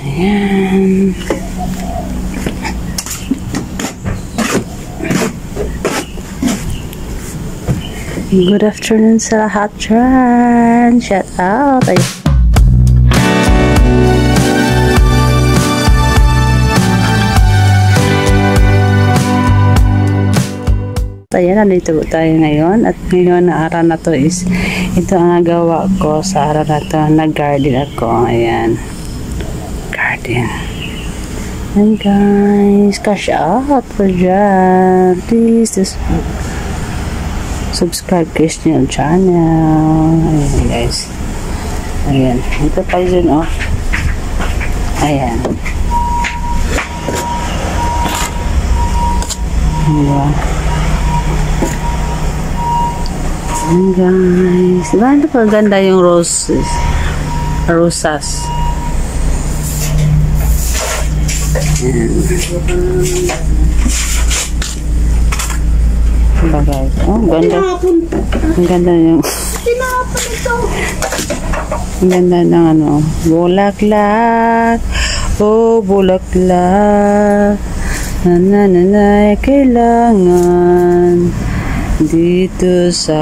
Ayan. Good afternoon sa lahat dyan. Shout out. Ayan, nandito tayo ngayon. At ngayon na araw na to is ito ang nagawa ko sa araw na to. Nag-garden ako. Ayan. Garden. And guys, cash out for dyan. Please subscribe guys nyo yung channel. Ayan guys. Ayan. Ito pa yun oh. Ayan. Ayan. Ayan guys. Diba ito pa ganda yung roses. Rosas. Ayan. Diba guys? Oh, ganda. Ang ganda yung ang ganda ng ano. Bulaklak. Oh, bulaklak. Na kailangan dito sa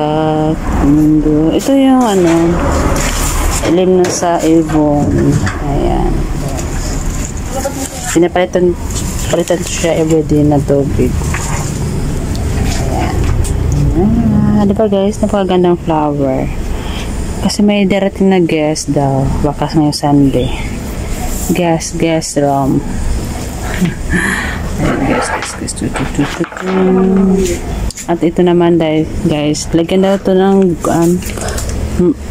mundo. Ito yung ano, ilim na sa ibon. Ayan. Pinapalitan siya everyday na tubig. Ayan. Diba guys, napakagandang flower. Kasi may darating na guest daw. Baka ngayong Sunday. Guest room. Ayan guys. At ito naman guys, lagyan daw ito ng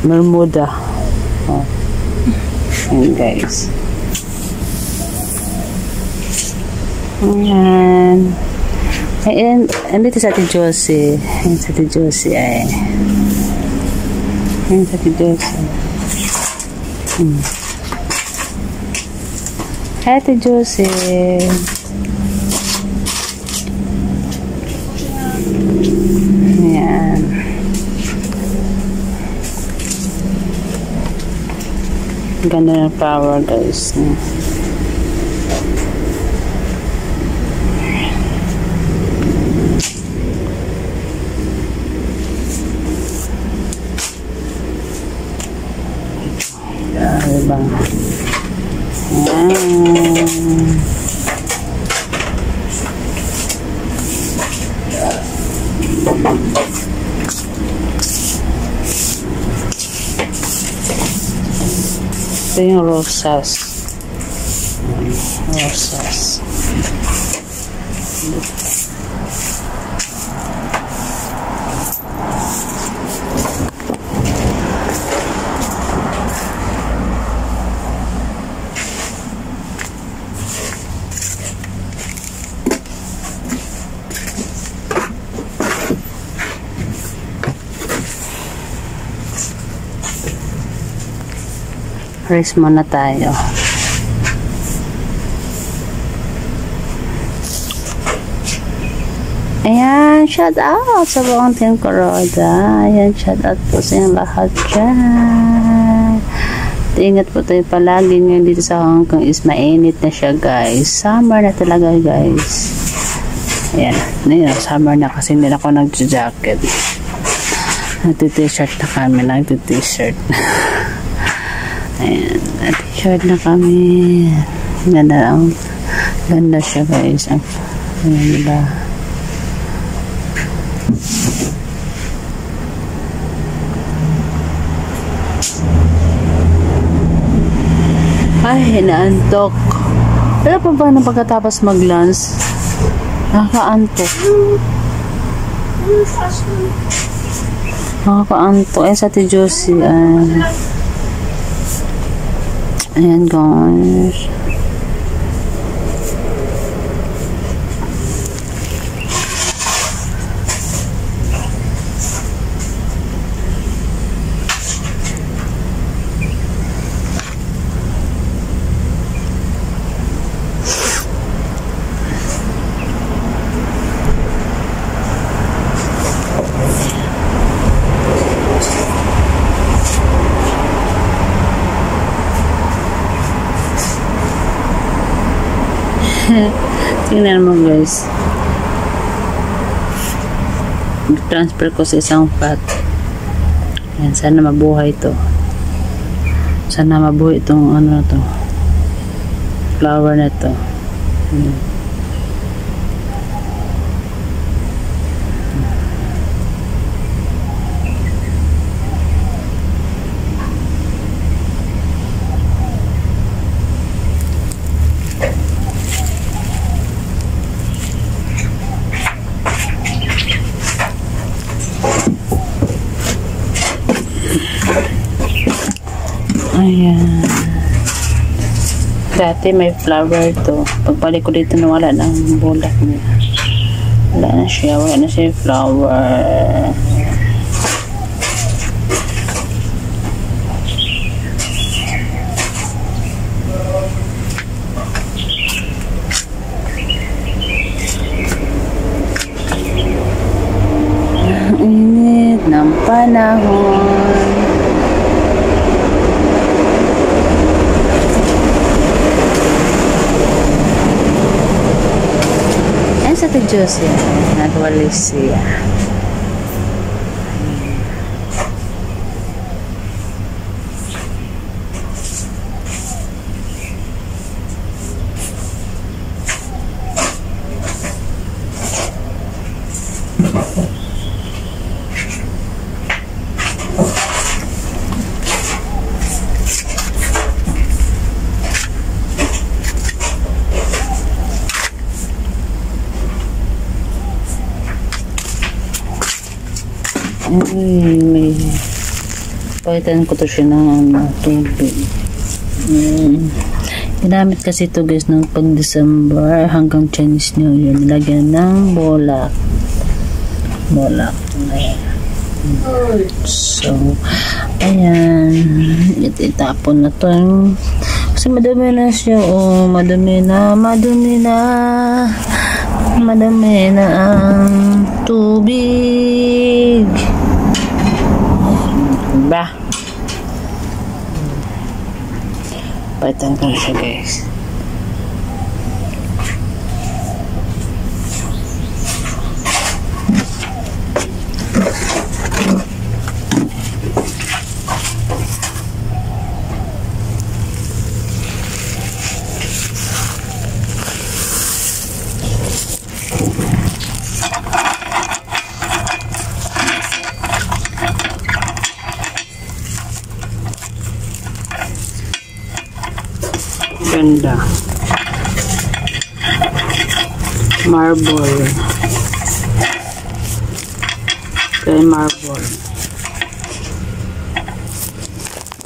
Bermuda. Oh. Ayan guys. Ayan. Ayan, andito sa Ate Josie. Ayan sa Ate Josie ay. Ayan sa Ate Josie. Hi Ate Josie. Ayan. Ganda ng flower guys. Diba? Ayan. Ito yung rosas. Rosas. Rest muna tayo. Ayan, shout out sa buong Team Kuroda. Ayan, shout out po sa inyong lahat dyan. Ingat po tayo palagi ngayon dito sa Hong Kong is mainit na siya guys. Summer na talaga guys. Ayan, summer na kasi hindi na ako nag-jacket. Nag-t-shirt na kami, nag-t-shirt. Ayan, t-shirt na kami. Ganda siya guys. Ayan, diba? Ay, naantok. Pero pa ba nang pagkatapos mag-lunch? Nakakaantok. Nakakaantok. Ayan sa Ate Josie. Ayan guys. Tingnan mo guys. Transfer ko sa isang pot. Ayan, sana mabuhay to. Sana mabuhay itong ano to. Flower na to. Ayan. Dati may flower to. Pagbalik ko dito na wala ng bulak niya. Wala na siya. Wala na siya flower. Ang init ng panahon. Sa Diyos yan, nagwalis siya. May palitan ko to siya ng tubig. Ginamit kasi ito guys nung pag December hanggang Chinese New Year, nilagyan ng bolak. So ayan, itapon na to kasi madumi na siya. Madumi na ang tubig ba. Palitan ko na siya guys. Ganda. Marble. Kaya marble.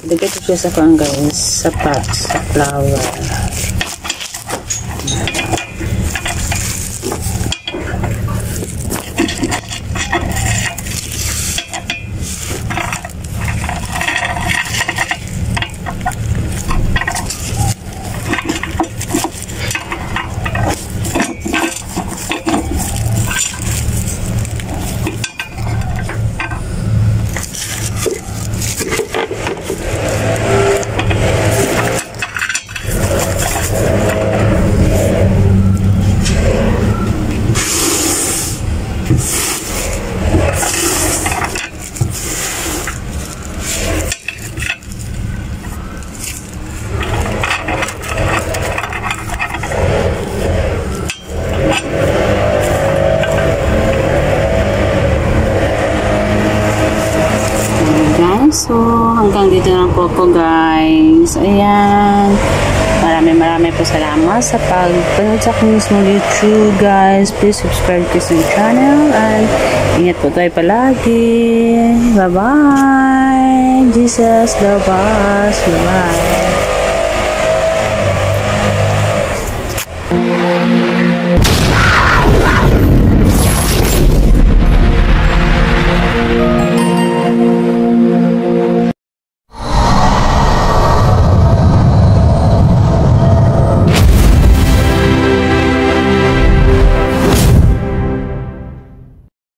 Lagay ko siya sa kung guys, sa pot, sa flower. So, hanggang dito na po ako guys. Ayan. Maraming po salamat sa pagpanood sa aking mismong YouTube guys. Please subscribe to sa channel and ingat po tayo palagi. Bye-bye. Jesus love us. Bye-bye.